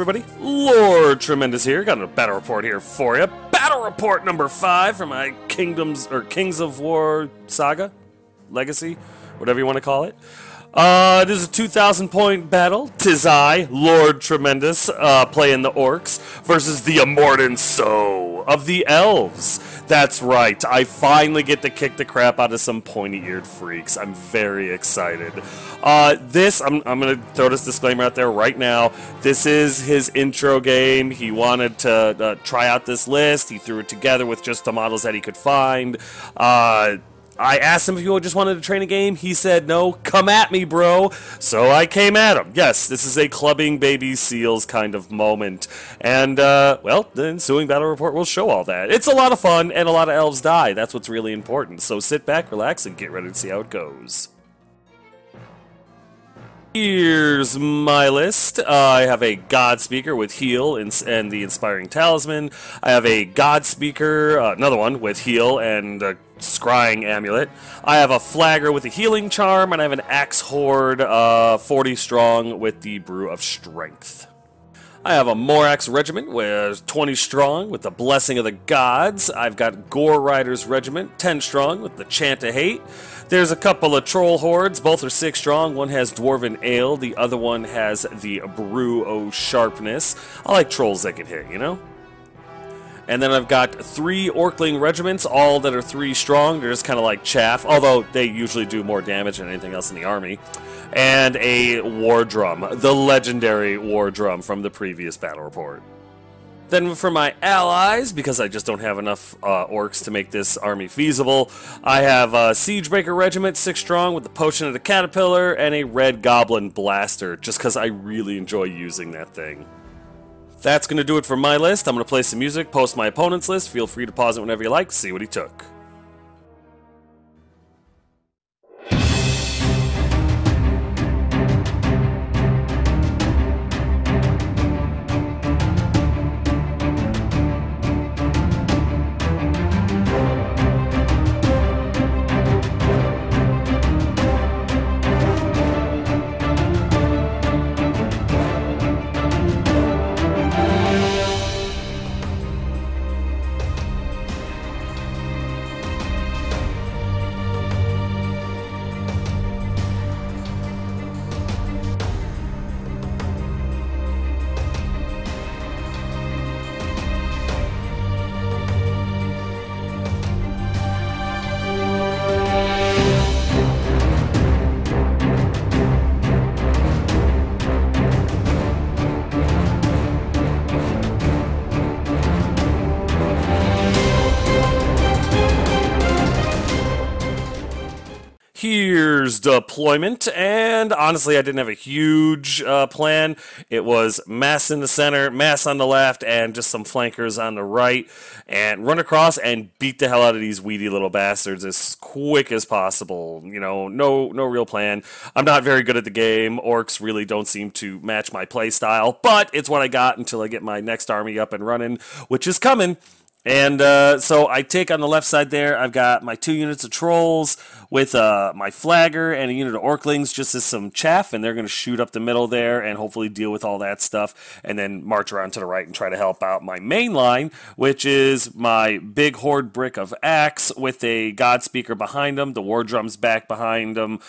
everybody, Lord Tremendous here. Got a battle report here for you. Battle report number 5 from my Kings of War saga, legacy, whatever you want to call it. This is a 2,000 point battle. Tis I, Lord Tremendous, playing the Orcs versus the Immortan So of the Elves. That's right, I finally get to kick the crap out of some pointy-eared freaks. I'm very excited. I'm going to throw this disclaimer out there right now. This is his intro game. He wanted to try out this list. He threw it together with just the models that he could find. I asked him if he just wanted to train a game. He said, no, come at me, bro. So I came at him. Yes, this is a clubbing baby seals kind of moment. And, well, the ensuing battle report will show all that. It's a lot of fun, and a lot of elves die. That's what's really important. So sit back, relax, and get ready to see how it goes. Here's my list. I have a God Speaker with Heal and the Inspiring Talisman. I have a God Speaker, another one with Heal and Scrying Amulet. I have a Flagger with a Healing Charm, and I have an Axe Horde 40 strong with the Brew of Strength. I have a Morax Regiment with 20 strong with the Blessing of the Gods. I've got Gore Riders Regiment, 10 strong with the Chant of Hate. There's a couple of Troll Hordes, both are 6 strong. One has Dwarven Ale, the other one has the Brew of Sharpness. I like trolls that can hit, you know? And then I've got 3 Orkling regiments, all that are 3 strong. They're just kind of like chaff, although they usually do more damage than anything else in the army. And a War Drum, the legendary War Drum from the previous battle report. Then for my allies, because I just don't have enough orcs to make this army feasible, I have a Siegebreaker Regiment, 6 strong, with the Potion of the Caterpillar, and a Red Goblin Blaster, just because I really enjoy using that thing. That's going to do it for my list. I'm going to play some music, post my opponent's list. Feel free to pause it whenever you like, see what he took. Here's deployment, and honestly I didn't have a huge plan. It was mass in the center, mass on the left, and just some flankers on the right, and run across and beat the hell out of these weedy little bastards as quick as possible. You know, no real plan. I'm not very good at the game. Orcs really don't seem to match my play style, but it's what I got until I get my next army up and running, which is coming. And so I take on the left side there, I've got my 2 units of trolls with my flagger and a unit of orklings just as some chaff, and they're going to shoot up the middle there and hopefully deal with all that stuff, and then march around to the right and try to help out my main line, which is my big horde brick of axe with a God Speaker behind them, the war drums back behind them,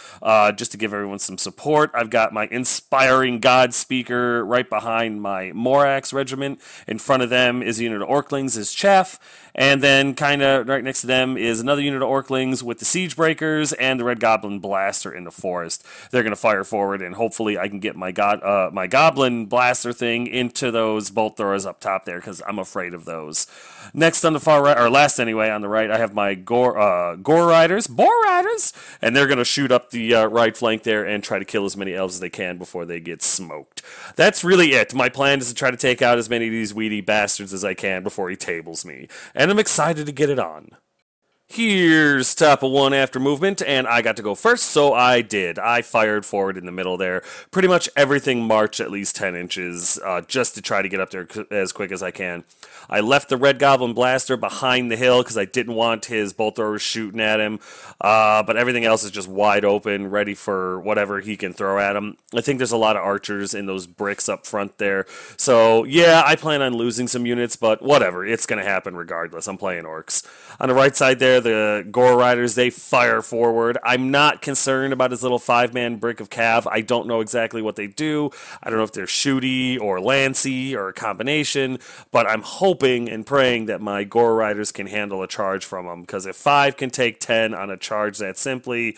just to give everyone some support. I've got my Inspiring God Speaker right behind my Morax Regiment. In front of them is a unit of orklings as chaff. And then kind of right next to them is another unit of Orklings with the Siegebreakers and the Red Goblin Blaster in the forest. They're going to fire forward, and hopefully I can get my Goblin Blaster thing into those bolt throwers up top there, because I'm afraid of those. Next on the far right, or last anyway, on the right, I have my Boar Riders, and they're going to shoot up the right flank there and try to kill as many elves as they can before they get smoked. That's really it. My plan is to try to take out as many of these weedy bastards as I can before he tables me. And I'm excited to get it on. Here's top of one after movement, and I got to go first, so I did. I fired forward in the middle there. Pretty much everything marched at least 10 inches just to try to get up there as quick as I can. I left the Red Goblin Blaster behind the hill because I didn't want his bolt throwers shooting at him, but everything else is just wide open, ready for whatever he can throw at him. I think there's a lot of archers in those bricks up front there, so yeah, I plan on losing some units, but whatever, it's going to happen regardless. I'm playing Orcs. On the right side there, the Gore Riders, they fire forward. I'm not concerned about his little 5-man brick of cav. I don't know exactly what they do. I don't know if they're shooty or lancy or a combination, but I'm hoping and praying that my Gore Riders can handle a charge from them, because if 5 can take 10 on a charge that simply,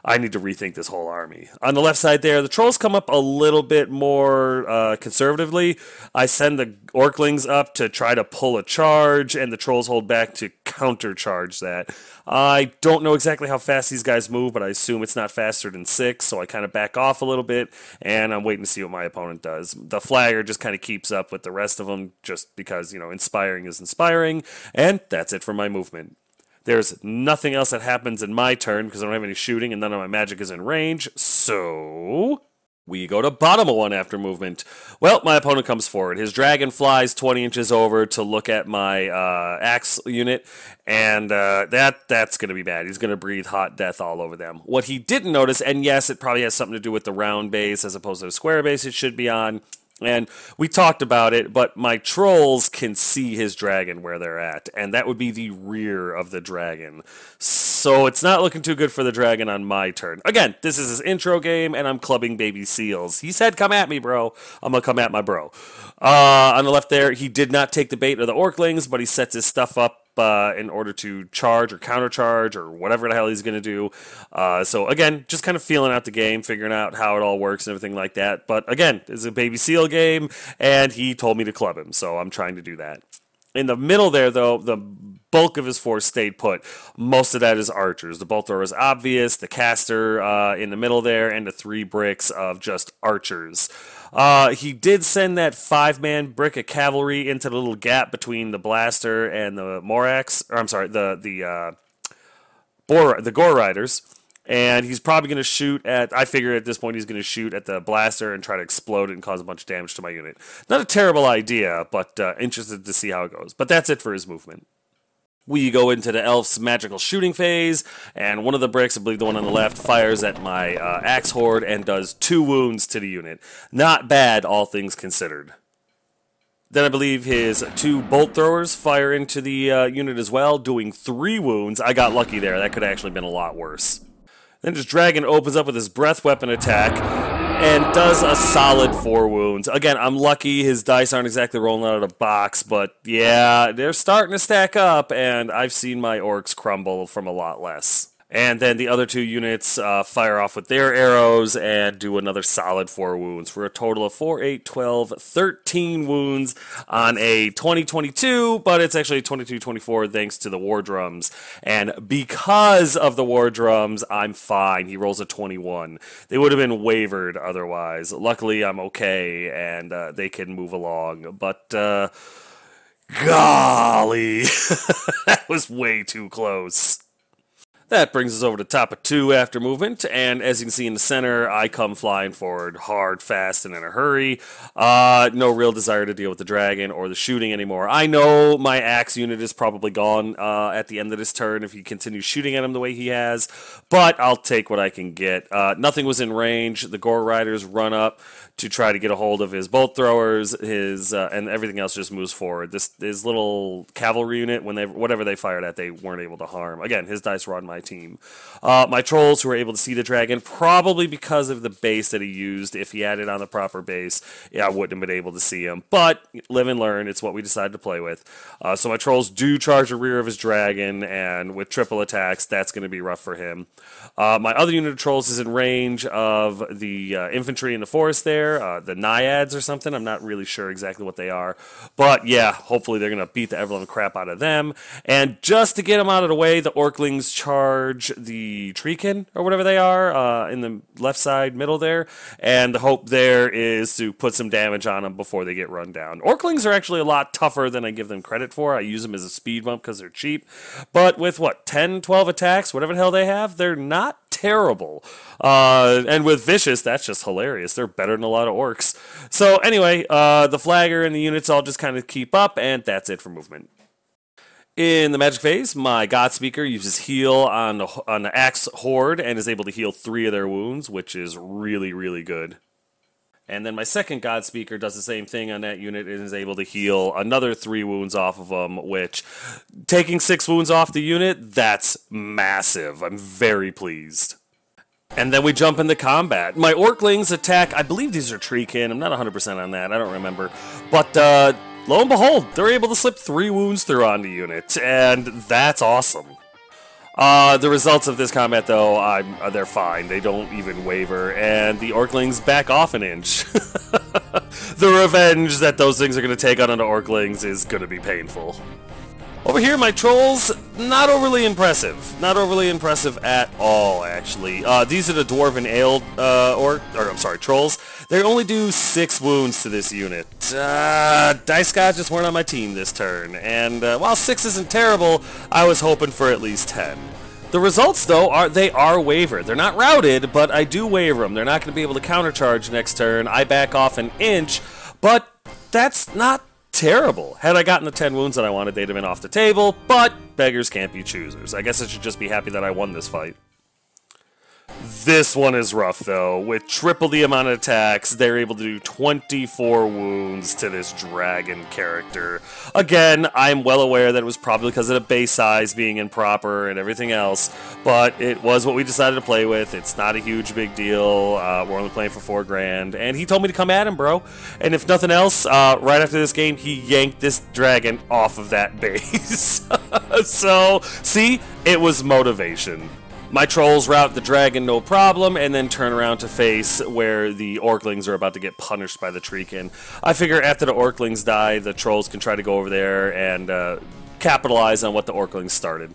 I need to rethink this whole army. On the left side there, the trolls come up a little bit more conservatively. I send the Orclings up to try to pull a charge, and the trolls hold back to countercharge that. I don't know exactly how fast these guys move, but I assume it's not faster than 6, so I kind of back off a little bit, and I'm waiting to see what my opponent does. The flagger just kind of keeps up with the rest of them, just because, you know, inspiring is inspiring, and that's it for my movement. There's nothing else that happens in my turn because I don't have any shooting and none of my magic is in range, so we go to bottom of one after movement. Well, my opponent comes forward. His dragon flies 20 inches over to look at my axe unit, and that's going to be bad. He's going to breathe hot death all over them. What he didn't notice, and yes, it probably has something to do with the round base as opposed to the square base it should be on, and we talked about it, but my trolls can see his dragon where they're at, and that would be the rear of the dragon. So it's not looking too good for the dragon on my turn. Again, this is his intro game, and I'm clubbing baby seals. He said, come at me, bro. I'm going to come at my bro. On the left there, he did not take the bait of the Orclings, but he sets his stuff up in order to charge or countercharge or whatever the hell he's going to do. So again, just kind of feeling out the game, figuring out how it all works and everything like that. But again, it's a baby seal game, and he told me to club him, so I'm trying to do that. In the middle there, though, the bulk of his force stayed put. Most of that is archers. The bolt thrower is obvious, the caster in the middle there, and the 3 bricks of just archers. He did send that 5-man brick of cavalry into the little gap between the blaster and the Morax. Or I'm sorry, the Gore Riders. And he's probably going to shoot at, I figure at this point he's going to shoot at the blaster and try to explode it and cause a bunch of damage to my unit. Not a terrible idea, but interested to see how it goes. But that's it for his movement. We go into the Elves' magical shooting phase, and one of the bricks, I believe the one on the left, fires at my axe horde and does 2 wounds to the unit. Not bad, all things considered. Then I believe his 2 bolt throwers fire into the unit as well, doing 3 wounds. I got lucky there. That could have actually been a lot worse. Then his dragon opens up with his breath weapon attack and does a solid 4 wounds. Again, I'm lucky his dice aren't exactly rolling out of the box, but yeah, they're starting to stack up, and I've seen my orcs crumble from a lot less. And then the other 2 units fire off with their arrows and do another solid 4 wounds for a total of 4, 8, 12, 13 wounds on a 2022, but it's actually 22-24 thanks to the war drums. And because of the war drums, I'm fine. He rolls a 21. They would have been wavered otherwise. Luckily, I'm okay, and they can move along. But, golly, that was way too close. That brings us over to top of 2 after movement, and as you can see in the center, I come flying forward hard, fast, and in a hurry. No real desire to deal with the dragon or the shooting anymore. I know my axe unit is probably gone at the end of this turn if he continues shooting at him the way he has, but I'll take what I can get. Nothing was in range. The Gore Riders run up to try to get a hold of his bolt throwers, and everything else just moves forward. His little cavalry unit, whatever they fired at, they weren't able to harm. Again, his dice were on my team. My trolls who were able to see the dragon, probably because of the base that he used. If he had it on the proper base, yeah, I wouldn't have been able to see him. But live and learn. It's what we decided to play with. So my trolls do charge the rear of his dragon, and with triple attacks, that's going to be rough for him. My other unit of trolls is in range of the infantry in the forest there. The naiads or something. I'm not really sure exactly what they are. But yeah, hopefully they're going to beat the ever-living crap out of them. And just to get them out of the way, the Orclings charge charge the Treekin, or whatever they are, in the left side middle there, and the hope there is to put some damage on them before they get run down. Orclings are actually a lot tougher than I give them credit for. I use them as a speed bump because they're cheap, but with, what, 10, 12 attacks, whatever the hell they have, they're not terrible. And with Vicious, that's just hilarious. They're better than a lot of Orcs. So anyway, the Flagger and the units all just kind of keep up, and that's it for movement. In the magic phase, my God Speaker uses heal on the Axe Horde and is able to heal 3 of their wounds, which is really, really good. And then my second God Speaker does the same thing on that unit and is able to heal another 3 wounds off of them, which, taking 6 wounds off the unit, that's massive. I'm very pleased. And then we jump into combat. My Orclings attack, I believe these are Treekin. I'm not 100% on that, I don't remember. But, lo and behold, they're able to slip 3 wounds through on the unit, and that's awesome. The results of this combat, though, they're fine. They don't even waver, and the Orclings back off an inch. The revenge that those things are going to take on the Orclings is going to be painful. Over here, my Trolls, not overly impressive. Not overly impressive at all, actually. These are the Dwarven Trolls. They only do 6 wounds to this unit. Dice Gods just weren't on my team this turn, and while 6 isn't terrible, I was hoping for at least 10. The results, though, they are wavered. They're not routed, but I do waver them. They're not going to be able to countercharge next turn. I back off an inch, but that's not terrible. Had I gotten the 10 wounds that I wanted, they'd have been off the table, but beggars can't be choosers. I guess I should just be happy that I won this fight. This one is rough, though. With triple the amount of attacks, they're able to do 24 wounds to this dragon character. Again, I'm well aware that it was probably because of the base size being improper and everything else, but it was what we decided to play with. It's not a huge big deal. We're only playing for $4 grand, and he told me to come at him, bro. And if nothing else, right after this game, he yanked this dragon off of that base. So, see, it was motivation. My Trolls rout the dragon no problem, and then turn around to face where the Orclings are about to get punished by the Treekin. I figure after the Orclings die, the Trolls can try to go over there and capitalize on what the Orclings started.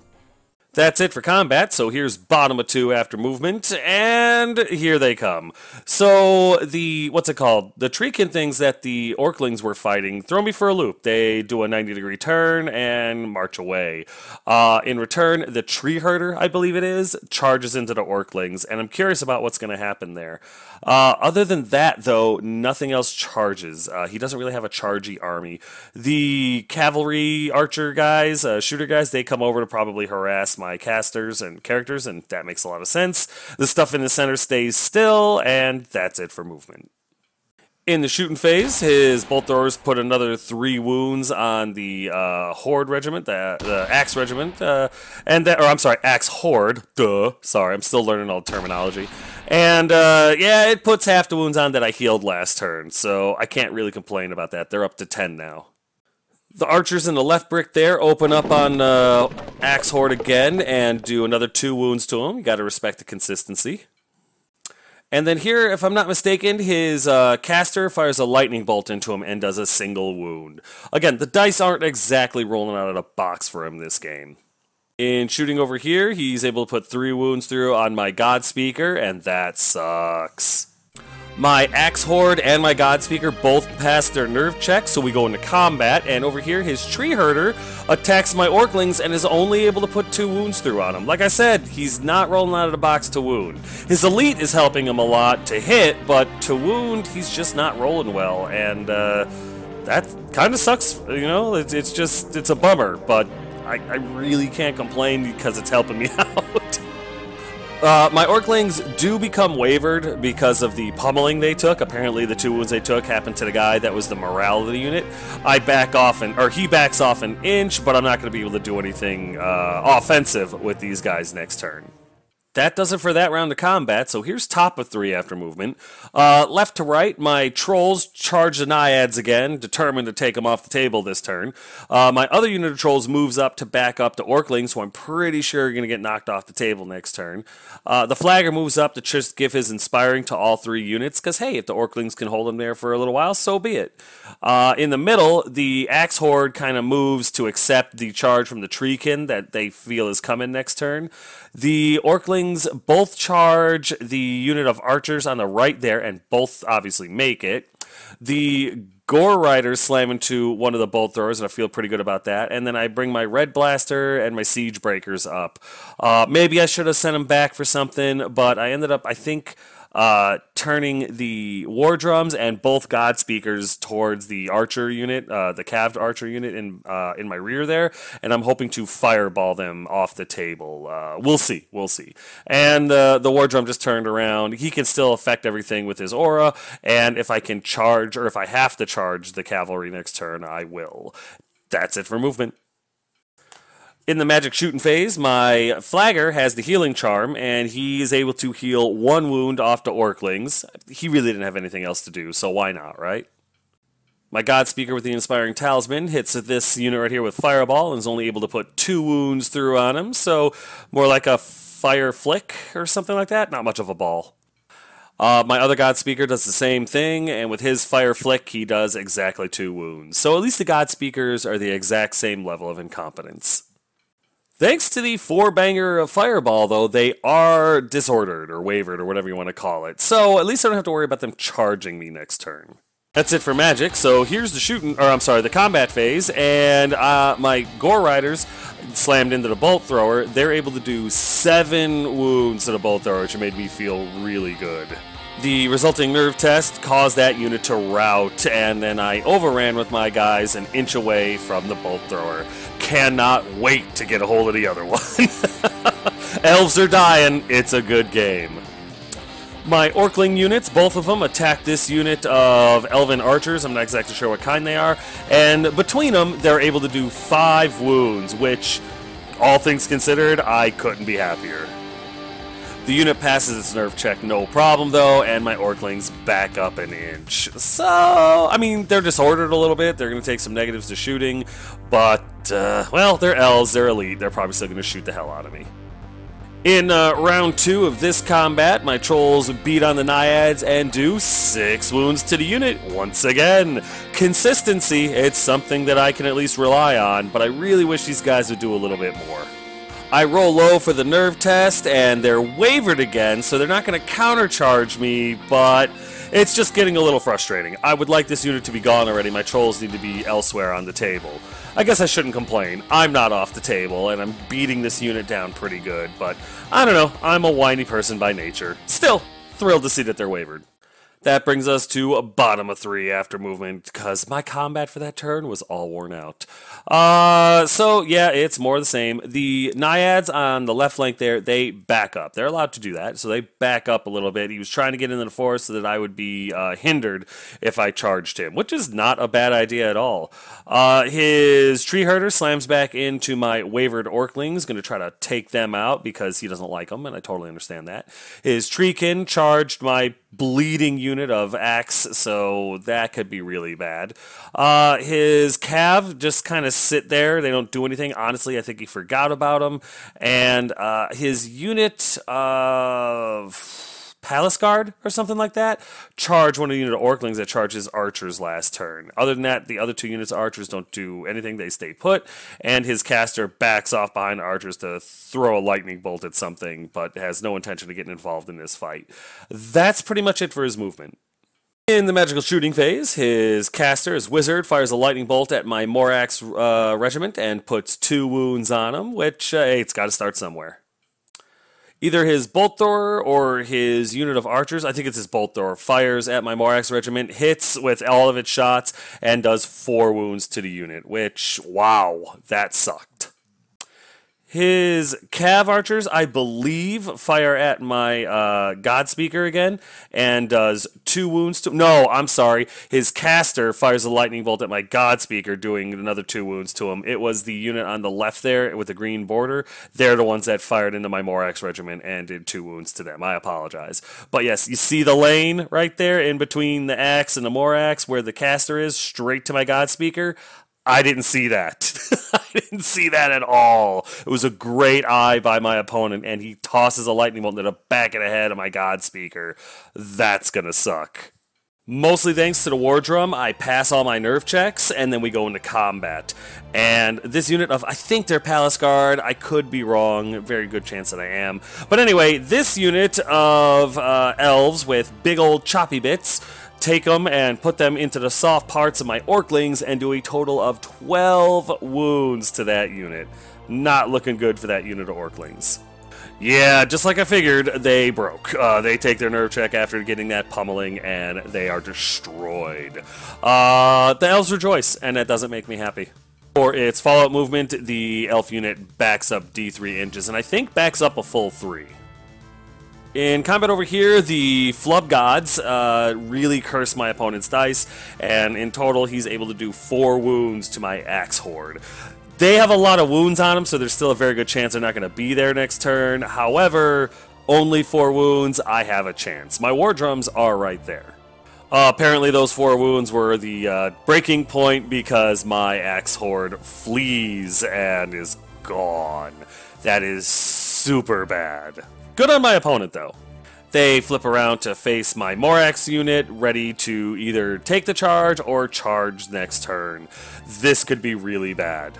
That's it for combat, so here's bottom of 2 after movement, and here they come. So, the Treekin things that the Orclings were fighting throw me for a loop. They do a 90-degree turn and march away. In return, the Tree Herder, I believe it is, charges into the Orclings, and I'm curious about what's going to happen there. Other than that, though, nothing else charges. He doesn't really have a chargey army. The cavalry archer guys, shooter guys, they come over to probably harass my casters and characters, and that makes a lot of sense. The stuff in the center stays still, and that's it for movement. In the shooting phase, his bolt throwers put another 3 wounds on the Horde regiment, the Axe regiment, Axe Horde. Duh. Sorry, I'm still learning all the terminology. And yeah, it puts half the wounds on that I healed last turn, so I can't really complain about that. They're up to 10 now. The archers in the left brick there open up on Axe Horde again and do another 2 wounds to him. You got to respect the consistency. And then here, if I'm not mistaken, his caster fires a lightning bolt into him and does a single wound. Again, the dice aren't exactly rolling out of the box for him this game. In shooting over here, he's able to put 3 wounds through on my God Speaker, and that sucks. My Axe Horde and my God Speaker both passed their nerve check, so we go into combat, and over here his Tree Herder attacks my Orclings and is only able to put 2 wounds through on him. Like I said, he's not rolling out of the box to wound. His Elite is helping him a lot to hit, but to wound, he's just not rolling well, and that kind of sucks, you know? It's a bummer, but I really can't complain because it's helping me out. My Orclings do become wavered because of the pummeling they took. Apparently the 2 wounds they took happened to the guy that was the morale of the unit. He backs off an inch, but I'm not going to be able to do anything offensive with these guys next turn. That does it for that round of combat, so here's top of 3 after movement. Left to right, my trolls charge the naiads again, determined to take them off the table this turn. My other unit of trolls moves up to back up the orclings, who I'm pretty sure are going to get knocked off the table next turn. The flagger moves up to just give his inspiring to all 3 units, because hey, if the orclings can hold them there for a little while, so be it. In the middle, the axe horde kind of moves to accept the charge from the treekin that they feel is coming next turn. The orclings both charge the unit of archers on the right there, and both obviously make it. The Gore Riders slam into one of the bolt throwers, and I feel pretty good about that. And then I bring my Red Blaster and my Siege Breakers up. Maybe I should have sent them back for something, but I ended up, I think, turning the War Drums and both God Speakers towards the Archer unit, the calved Archer unit in my rear there, and I'm hoping to fireball them off the table. We'll see. And the War Drum just turned around. He can still affect everything with his aura, and if I can charge, or if I have to charge the cavalry next turn, I will. That's it for movement. In the magic shooting phase, my flagger has the healing charm, and he is able to heal 1 wound off the orclings. He really didn't have anything else to do, so why not, right? My God Speaker with the Inspiring Talisman hits this unit right here with Fireball and is only able to put 2 wounds through on him, so more like a Fire Flick or something like that. Not much of a ball. My other God Speaker does the same thing, and with his Fire Flick, he does exactly 2 wounds. So at least the God Speakers are the exact same level of incompetence. Thanks to the 4-banger of Fireball, though, they are disordered or wavered or whatever you want to call it. So at least I don't have to worry about them charging me next turn. That's it for magic. So here's the combat phase, and my Gore Riders slammed into the bolt thrower. They're able to do 7 wounds to the bolt thrower, which made me feel really good. The resulting nerve test caused that unit to rout, and then I overran with my guys an inch away from the bolt thrower. Cannot wait to get a hold of the other one. Elves are dying. It's a good game. My Orcling units, both of them, attack this unit of Elven Archers. I'm not exactly sure what kind they are. And between them, they're able to do 5 wounds, which, all things considered, I couldn't be happier. The unit passes its nerve check no problem, though, and my Orclings back up an inch. So, I mean, they're disordered a little bit. They're going to take some negatives to shooting, but, well, they're elves, they're elite. They're probably still going to shoot the hell out of me. In round 2 of this combat, my trolls beat on the naiads and do 6 wounds to the unit once again. Consistency, it's something that I can at least rely on, but I really wish these guys would do a little bit more. I roll low for the nerve test, and they're wavered again, so they're not going to countercharge me, but it's just getting a little frustrating. I would like this unit to be gone already. My trolls need to be elsewhere on the table. I guess I shouldn't complain. I'm not off the table, and I'm beating this unit down pretty good, but I don't know. I'm a whiny person by nature. Still, thrilled to see that they're wavered. That brings us to a bottom of 3 after movement, because my combat for that turn was all worn out. So, yeah, it's more the same. The naiads on the left flank there, they back up. They're allowed to do that, so they back up a little bit. He was trying to get into the forest so that I would be hindered if I charged him, which is not a bad idea at all. His tree herder slams back into my wavered orclings, going to try to take them out because he doesn't like them, and I totally understand that. His treekin charged my bleeding unit of axe, so that could be really bad. His cav just kind of sit there. They don't do anything. Honestly, I think he forgot about them. And his unit of Palace Guard or something like that charge one of the unit of Orclings that charges archers last turn. Other than that, the other 2 units of archers don't do anything. They stay put, and his caster backs off behind the archers to throw a lightning bolt at something, but has no intention of getting involved in this fight. That's pretty much it for his movement. In the magical shooting phase, his caster, his wizard, fires a lightning bolt at my Morax regiment and puts 2 wounds on him, which, hey, it's got to start somewhere. Either his bolt thrower or his unit of archers, I think it's his bolt thrower, fires at my Morax regiment, hits with all of its shots, and does 4 wounds to the unit, which, wow, that sucked. His Cav Archers, I believe, fire at my God Speaker again and does 2 wounds to... No, I'm sorry. His Caster fires a Lightning Bolt at my God Speaker, doing another 2 wounds to him. It was the unit on the left there with the green border. They're the ones that fired into my Morax regiment and did 2 wounds to them. I apologize. But yes, you see the lane right there in between the Axe and the Morax where the Caster is, straight to my God Speaker? I didn't see that. I didn't see that at all. It was a great eye by my opponent, and he tosses a lightning bolt into the back of the head of my God Speaker. That's gonna suck. Mostly thanks to the War Drum, I pass all my nerve checks, and then we go into combat. And this unit of, I think they're Palace Guard, I could be wrong, very good chance that I am. But anyway, this unit of elves with big old choppy bits, take them and put them into the soft parts of my Orclings and do a total of 12 wounds to that unit. Not looking good for that unit of Orclings. Yeah, just like I figured, they broke. They take their nerve check after getting that pummeling, and they are destroyed. The elves rejoice, and that doesn't make me happy. For its follow-up movement, the elf unit backs up D3 inches, and I think backs up a full 3. In combat over here, the Flub Gods really curse my opponent's dice, and in total, he's able to do 4 wounds to my Axe Horde. They have a lot of wounds on them, so there's still a very good chance they're not going to be there next turn. However, only 4 wounds, I have a chance. My War Drums are right there. Apparently those 4 wounds were the breaking point because my Axe Horde flees and is gone. That is super bad. Good on my opponent, though. They flip around to face my Morax unit, ready to either take the charge or charge next turn. This could be really bad.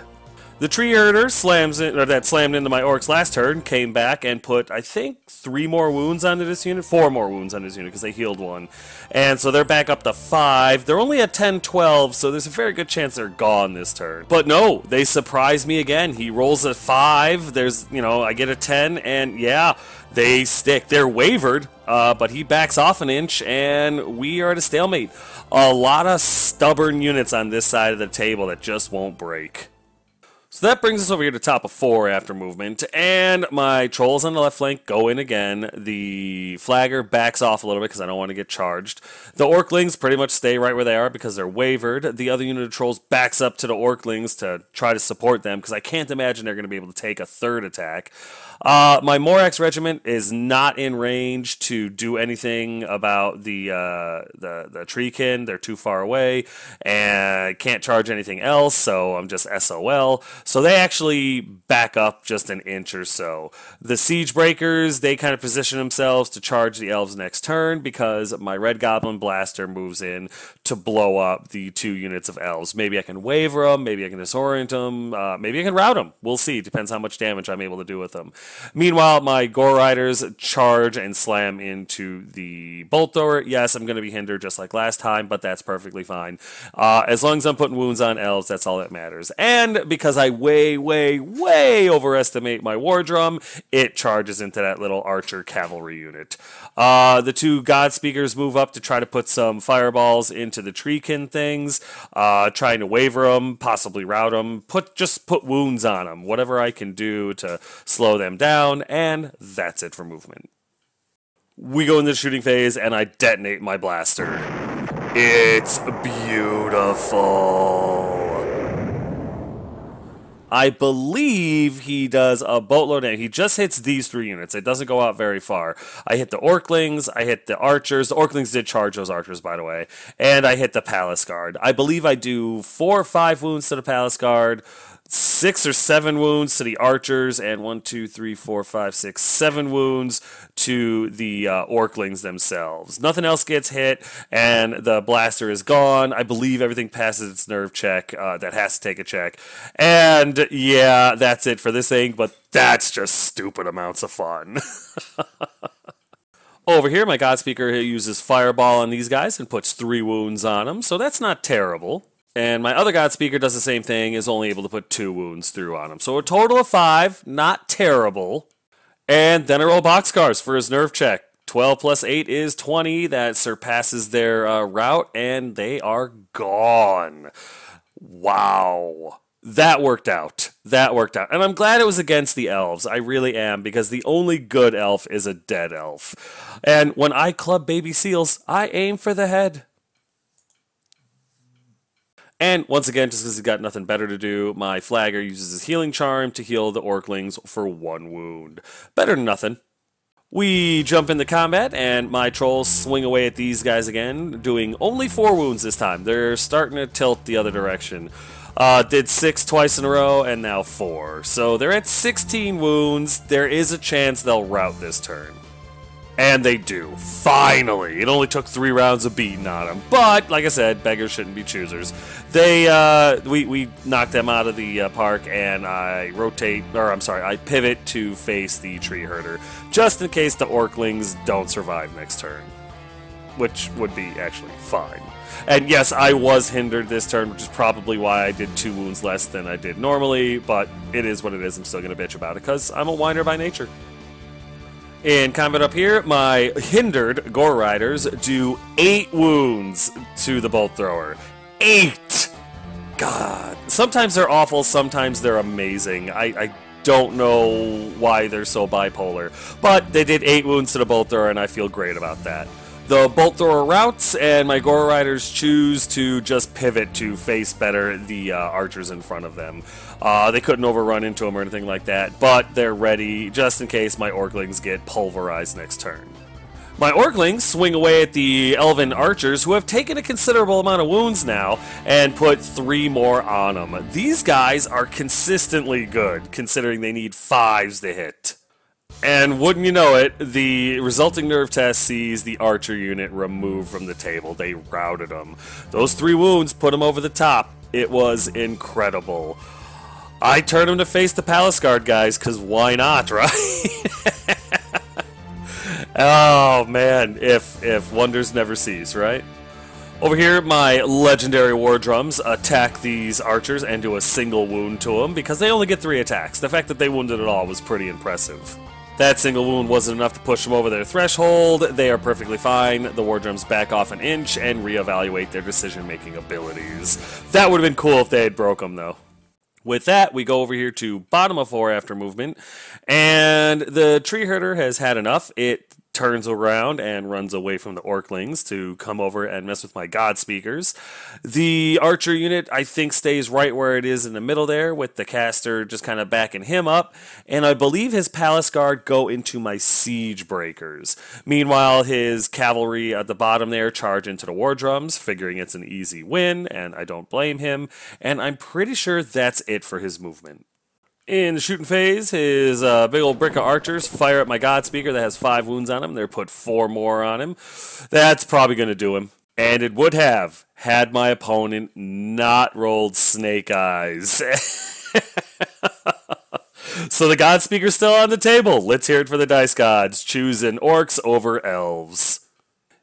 The tree herder that slammed into my orcs last turn came back and put, I think, 3 more wounds onto this unit. 4 more wounds on this unit because they healed 1. And so they're back up to 5. They're only at 10-12, so there's a very good chance they're gone this turn. But no, they surprise me again. He rolls a 5. There's, I get a 10, and yeah, they stick. They're wavered, but he backs off an inch, and we are at a stalemate. A lot of stubborn units on this side of the table that just won't break. So that brings us over here to top of 4 after movement, and my trolls on the left flank go in again. The flagger backs off a little bit because I don't want to get charged. The orclings pretty much stay right where they are because they're wavered. The other unit of trolls backs up to the orclings to try to support them because I can't imagine they're going to be able to take a 3rd attack. My Morax regiment is not in range to do anything about the treekin. They're too far away and can't charge anything else, so I'm just SOL. So they actually back up just an inch or so. The siege breakers, they kind of position themselves to charge the elves next turn because my red goblin blaster moves in to blow up the 2 units of elves. Maybe I can waver them, maybe I can disorient them, maybe I can rout them. We'll see. Depends how much damage I'm able to do with them. Meanwhile, my Gore Riders charge and slam into the Bolt Thrower. Yes, I'm going to be hindered just like last time, but that's perfectly fine. As long as I'm putting wounds on elves, that's all that matters. And because I way overestimate my War Drum, it charges into that little archer cavalry unit. The 2 God Speakers move up to try to put some fireballs into the treekin things, trying to waver them, possibly rout them, just put wounds on them, whatever I can do to slow them down, and that's it for movement. We go into the shooting phase, and I detonate my blaster. It's beautiful. I believe he does a boatload of damage. He just hits these 3 units. It doesn't go out very far. I hit the Orclings, I hit the Archers. The Orclings did charge those Archers, by the way. And I hit the Palace Guard. I believe I do 4 or 5 wounds to the Palace Guard, 6 or 7 wounds to the Archers, and 1, 2, 3, 4, 5, 6, 7 wounds to the Orclings themselves. Nothing else gets hit, and the blaster is gone. I believe everything passes its nerve check that has to take a check. And yeah, that's it for this thing, but that's just stupid amounts of fun. Over here, my God Speaker uses Fireball on these guys and puts 3 wounds on them, so that's not terrible. And my other God Speaker does the same thing, is only able to put 2 wounds through on him. So a total of 5, not terrible. And then I roll Boxcars for his nerve check. 12 plus 8 is 20. That surpasses their route, and they are gone. Wow. That worked out. That worked out. And I'm glad it was against the elves. I really am, because the only good elf is a dead elf. And when I club baby seals, I aim for the head. And once again, just because he's got nothing better to do, my flagger uses his healing charm to heal the orclings for 1 wound. Better than nothing. We jump into combat, and my trolls swing away at these guys again, doing only 4 wounds this time. They're starting to tilt the other direction. Did 6 twice in a row, and now 4. So they're at 16 wounds. There is a chance they'll rout this turn. And they do. Finally! It only took 3 rounds of beating on them. But, like I said, beggars shouldn't be choosers. We knocked them out of the park, and I pivot to face the tree herder, just in case the orclings don't survive next turn. Which would be actually fine. And yes, I was hindered this turn, which is probably why I did 2 wounds less than I did normally, but it is what it is. I'm still going to bitch about it, because I'm a whiner by nature. In combat up here, my hindered Gore Riders do 8 wounds to the Bolt Thrower. 8! God. Sometimes they're awful, sometimes they're amazing. I don't know why they're so bipolar. But they did 8 wounds to the Bolt Thrower, and I feel great about that. The Bolt Thrower routes, and my Gore Riders choose to just pivot to face better the archers in front of them. They couldn't overrun into them or anything like that, but they're ready just in case my Orclings get pulverized next turn. My Orclings swing away at the Elven archers, who have taken a considerable amount of wounds now, and put 3 more on them. These guys are consistently good, considering they need 5s to hit. And wouldn't you know it, the resulting nerve test sees the archer unit removed from the table. They routed them. Those 3 wounds put them over the top. It was incredible. I turned them to face the Palace Guard guys, because why not, right? Oh, man, if wonders never cease, right? Over here, my legendary war drums attack these archers and do a single wound to them, because they only get 3 attacks. The fact that they wounded at all was pretty impressive. That single wound wasn't enough to push them over their threshold. They are perfectly fine. The war drums back off an inch and reevaluate their decision-making abilities. That would have been cool if they had broke them, though. With that, we go over here to bottom of 4 after movement, and the tree herder has had enough. It turns around and runs away from the orclings to come over and mess with my god speakers. The archer unit, I think, stays right where it is in the middle there, with the caster just kind of backing him up, and I believe his palace guard go into my siege breakers. Meanwhile, his cavalry at the bottom there charge into the war drums, figuring it's an easy win, and I don't blame him, and I'm pretty sure that's it for his movement. In the shooting phase, his big old brick of archers fire at my god speaker that has 5 wounds on him. They're put 4 more on him. That's probably going to do him. And it would have, had my opponent not rolled snake eyes. So the god speaker's still on the table. Let's hear it for the dice gods, choosing orcs over elves.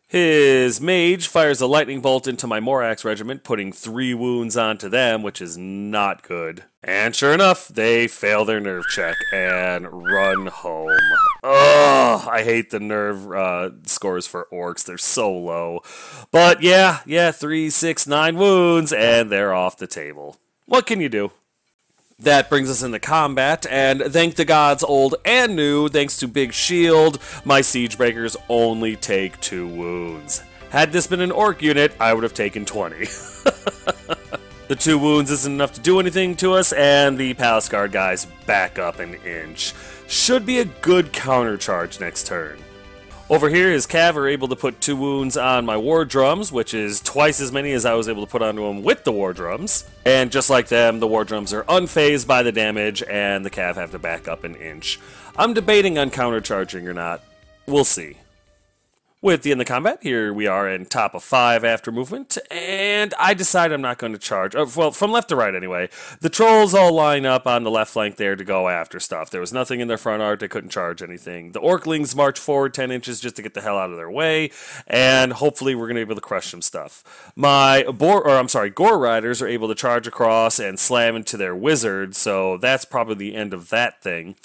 His mage fires a lightning bolt into my Morax regiment, putting 3 wounds onto them, which is not good. And sure enough, they fail their nerve check and run home. Ugh, I hate the nerve scores for orcs. They're so low. But yeah, 3, 6, 9 wounds, and they're off the table. What can you do? That brings us into combat, and thank the gods old and new, thanks to Big Shield, my siege breakers only take 2 wounds. Had this been an orc unit, I would have taken 20. The 2 wounds isn't enough to do anything to us, and the Palace Guard guys back up an inch. Should be a good counter charge next turn. Over here, his cav are able to put 2 wounds on my war drums, which is twice as many as I was able to put onto them with the war drums. And just like them, the war drums are unfazed by the damage, and the cav have to back up an inch. I'm debating on countercharging or not. We'll see. With the end of combat, here we are in top of 5 after movement, and I decide I'm not going to charge. Well, from left to right anyway. The trolls all line up on the left flank there to go after stuff. There was nothing in their front art, they couldn't charge anything. The orclings march forward 10 inches just to get the hell out of their way, and hopefully we're going to be able to crush some stuff. My Gore Riders are able to charge across and slam into their wizard, so that's probably the end of that thing.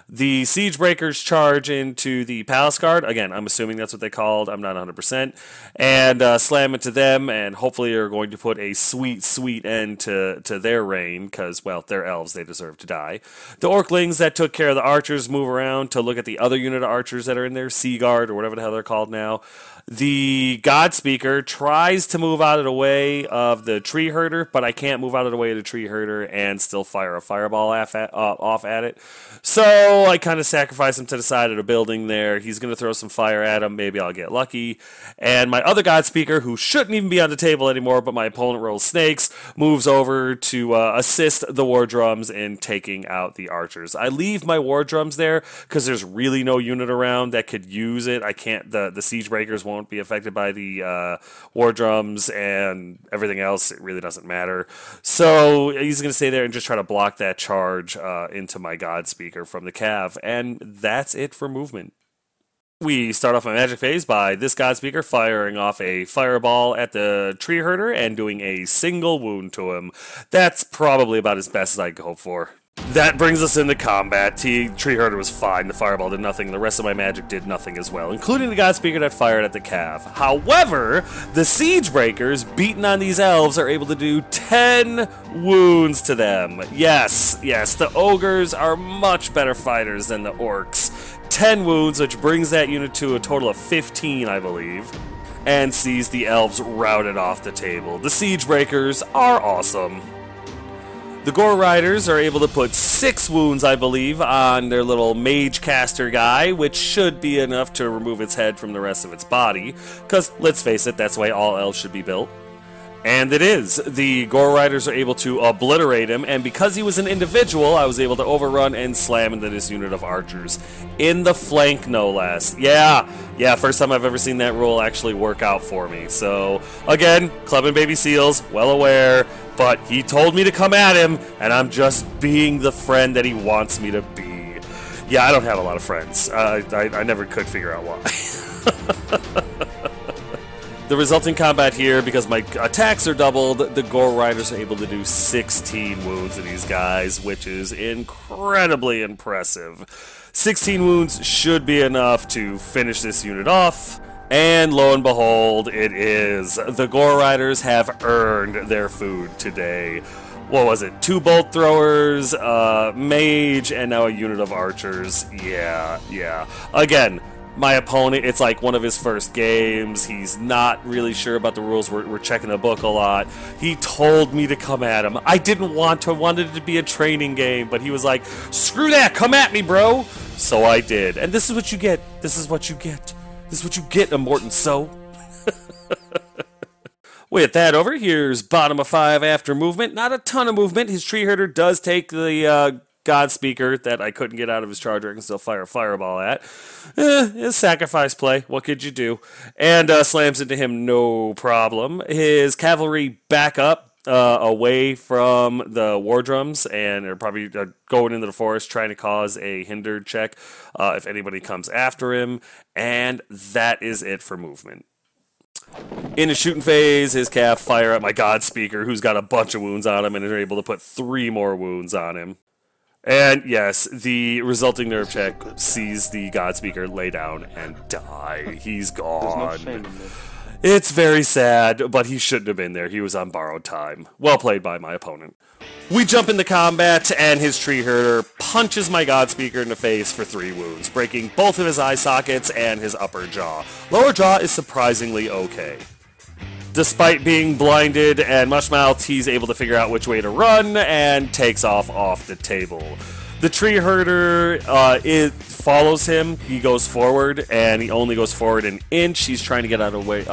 The Siege Breakers charge into the Palace Guard. Again, I'm assuming that's what they call called. I'm not 100%. And slam into them, and hopefully are going to put a sweet, sweet end to their reign, because, well, they're elves. They deserve to die. The Orclings that took care of the archers move around to look at the other unit of archers that are in there, Sea Guard, or whatever the hell they're called now. The God Speaker tries to move out of the way of the Tree Herder, but I can't move out of the way of the Tree Herder and still fire a fireball off at it. So I kind of sacrifice him to the side of the building there. He's going to throw some fire at him. Maybe I'll get lucky. And my other God Speaker, who shouldn't even be on the table anymore, but my opponent rolls snakes, moves over to assist the War Drums in taking out the archers. I leave my War Drums there because there's really no unit around that could use it. I can't. The Siege Breakers won't be affected by the War Drums, and everything else, it really doesn't matter. So he's going to stay there and just try to block that charge into my God Speaker from the Cav, and that's it for movement. We start off my magic phase by this God Speaker firing off a fireball at the Tree Herder and doing a single wound to him. That's probably about as best as I could hope for. That brings us into combat. Tree Herder was fine, the fireball did nothing, the rest of my magic did nothing as well, including the God Speaker that fired at the Cav. However, the Siege Breakers beating on these elves are able to do 10 wounds to them. Yes, the Ogres are much better fighters than the Orcs. 10 wounds, which brings that unit to a total of 15, I believe, and sees the Elves routed off the table. The Siege Breakers are awesome. The Gore Riders are able to put 6 wounds, I believe, on their little mage caster guy, which should be enough to remove its head from the rest of its body, because, let's face it, that's the way all elves should be built. And it is. The Gore Riders are able to obliterate him, and because he was an individual, I was able to overrun and slam into this unit of archers. In the flank, no less. Yeah, first time I've ever seen that rule actually work out for me. So, again, clubbing baby seals, well aware, but he told me to come at him, and I'm just being the friend that he wants me to be. Yeah, I don't have a lot of friends. I never could figure out why. The resulting combat here, because my attacks are doubled, the Gore Riders are able to do 16 wounds to these guys, which is incredibly impressive. 16 wounds should be enough to finish this unit off, and lo and behold, it is. The Gore Riders have earned their food today. What was it? 2 bolt throwers, mage, and now a unit of archers. Yeah. Again, my opponent, it's like one of his first games. He's not really sure about the rules. We're checking the book a lot. He told me to come at him. I didn't want to. I wanted it to be a training game, but he was like, screw that, come at me, bro. So I did. And this is what you get. This is what you get. This is what you get, Immortan So. With that over, here's bottom of 5 after movement. Not a ton of movement. His Tree Herder does take the God Speaker that I couldn't get out of his charger. I can still fire a fireball at. A sacrifice play. What could you do? And slams into him, no problem. His cavalry back up away from the War Drums, and they're probably going into the forest trying to cause a hindered check if anybody comes after him. And that is it for movement. In the shooting phase, his Cav fire at my God Speaker, who's got a bunch of wounds on him, and they're able to put 3 more wounds on him. And yes, the resulting nerve check sees the God Speaker lay down and die. He's gone. No, it's very sad, but he shouldn't have been there. He was on borrowed time. Well played by my opponent. We jump into combat, and his Tree Herder punches my God Speaker in the face for 3 wounds, breaking both of his eye sockets and his upper jaw. Lower jaw is surprisingly okay. Despite being blinded and mush-mouthed, he's able to figure out which way to run and takes off the table. The Tree Herder it follows him. He goes forward, and he only goes forward an inch. He's trying to get out of way,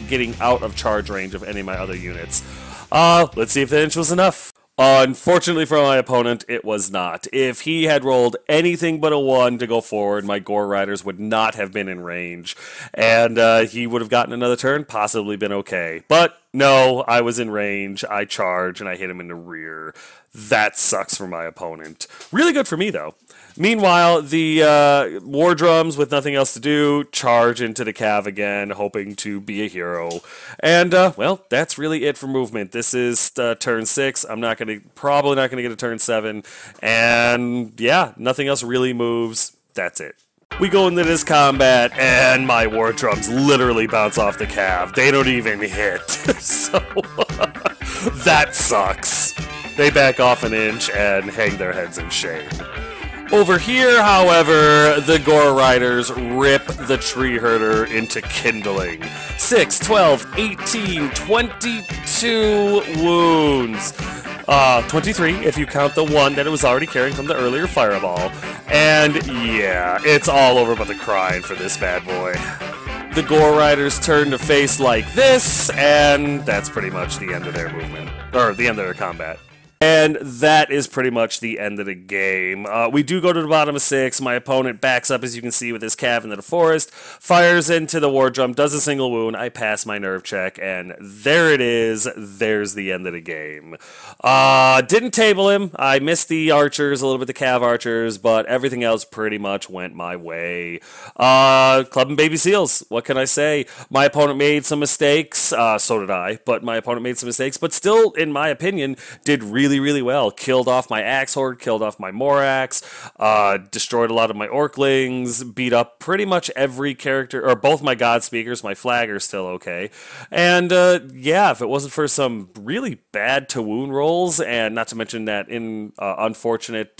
getting out of charge range of any of my other units. Let's see if the inch was enough. Unfortunately for my opponent, it was not. If he had rolled anything but a 1 to go forward, my Gore Riders would not have been in range. And he would have gotten another turn, possibly been okay. But no, I was in range, I charge, and I hit him in the rear. That sucks for my opponent. Really good for me, though. Meanwhile, the War Drums, with nothing else to do, charge into the Cav again, hoping to be a hero. And, well, that's really it for movement. This is turn 6. I'm probably not gonna get a turn 7. And, yeah, nothing else really moves. That's it. We go into this combat, and my war drums literally bounce off the cav. They don't even hit. So, that sucks. They back off an inch and hang their heads in shame. Over here, however, the Gore Riders rip the Tree Herder into kindling. 6, 12, 18, 22 wounds. 23 if you count the one that it was already carrying from the earlier fireball. And yeah, it's all over but the crying for this bad boy. The Gore Riders turn to face like this, and that's pretty much the end of their movement, or the end of their combat. And that is pretty much the end of the game. We do go to the bottom of 6. My opponent backs up, as you can see, with his cav into the forest, fires into the war drum, does a single wound. I pass my nerve check, and there it is. There's the end of the game. Didn't table him. I missed the archers, a little bit the cav archers, but everything else pretty much went my way. Club and Baby Seals. What can I say? My opponent made some mistakes. So did I, but my opponent made some mistakes, but still, in my opinion, did really well. Killed off my Axe Horde, killed off my Morax, destroyed a lot of my Orclings, beat up pretty much every character, or both my God Speakers. My flag are still okay. And yeah, if it wasn't for some really bad to wound rolls, and not to mention that unfortunate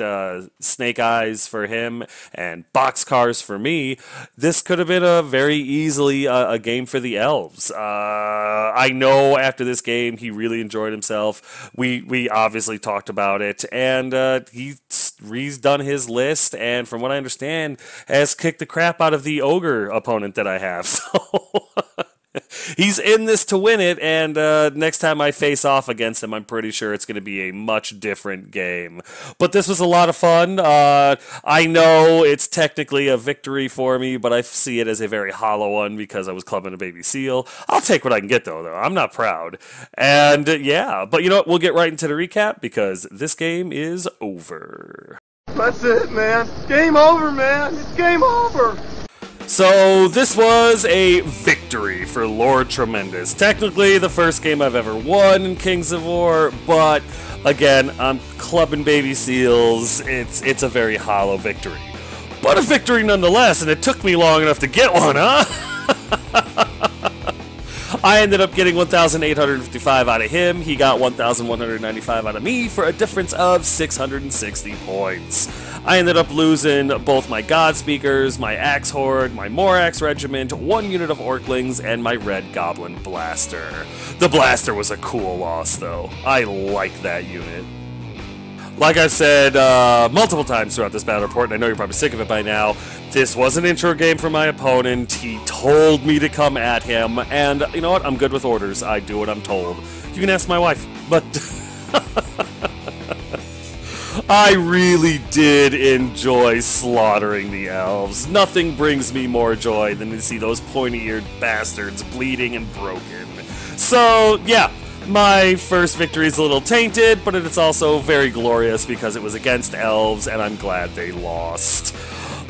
Snake Eyes for him and Boxcars for me, this could have been a very easily a game for the Elves. I know after this game he really enjoyed himself. We obviously talked about it, and he's done his list, and from what I understand, has kicked the crap out of the ogre opponent that I have. So he's in this to win it, and next time I face off against him, I'm pretty sure it's going to be a much different game. But this was a lot of fun. I know it's technically a victory for me, but I see it as a very hollow one because I was clubbing a Baby Seal. I'll take what I can get, though. I'm not proud. And yeah, but you know what? We'll get right into the recap because this game is over. That's it, man. Game over, man. It's game over. So this was a victory for Lord Tremendous. Technically the first game I've ever won in Kings of War, but again, I'm clubbing Baby Seals. It's a very hollow victory. But a victory nonetheless, and it took me long enough to get one, huh? I ended up getting 1,855 out of him. He got 1,195 out of me for a difference of 660 points. I ended up losing both my God Speakers, my Axe Horde, my Morax Regiment, 1 unit of Orclings, and my Red Goblin Blaster. The Blaster was a cool loss, though. I like that unit. Like I've said multiple times throughout this battle report, and I know you're probably sick of it by now, this was an intro game for my opponent. He told me to come at him, and you know what? I'm good with orders. I do what I'm told. You can ask my wife, but I really did enjoy slaughtering the Elves. Nothing brings me more joy than to see those pointy-eared bastards bleeding and broken. So, yeah. My first victory is a little tainted, but it's also very glorious because it was against Elves, and I'm glad they lost.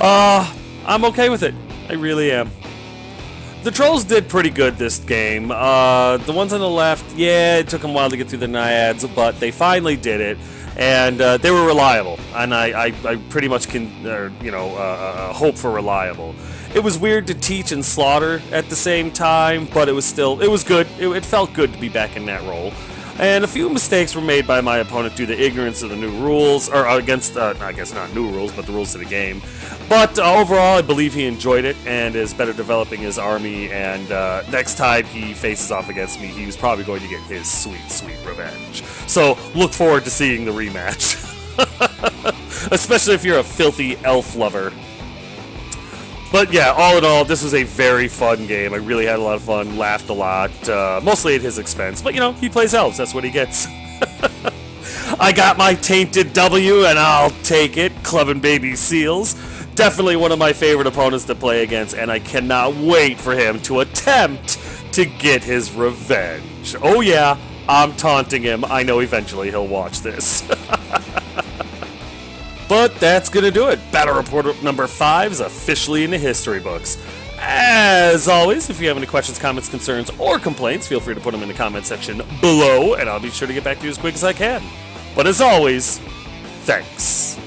I'm okay with it. I really am. The Trolls did pretty good this game. The ones on the left, yeah, it took them a while to get through the Naiads, but they finally did it, and they were reliable. And I pretty much can, hope for reliable. It was weird to teach and slaughter at the same time, but it was good. It felt good to be back in that role. And a few mistakes were made by my opponent due to ignorance of the new rules, or against, I guess not new rules, but the rules of the game. But overall, I believe he enjoyed it and is better developing his army, and next time he faces off against me, he was probably going to get his sweet, sweet revenge. So look forward to seeing the rematch. Especially if you're a filthy elf lover. But yeah, all in all, this was a very fun game. I really had a lot of fun, laughed a lot, mostly at his expense. But you know, he plays Elves, that's what he gets. I got my tainted W, and I'll take it. Clubbing Baby Seals. Definitely one of my favorite opponents to play against, and I cannot wait for him to attempt to get his revenge. Oh yeah, I'm taunting him. I know eventually he'll watch this. But that's going to do it. Battle Report number 5 is officially in the history books. As always, if you have any questions, comments, concerns, or complaints, feel free to put them in the comment section below, and I'll be sure to get back to you as quick as I can. But as always, thanks.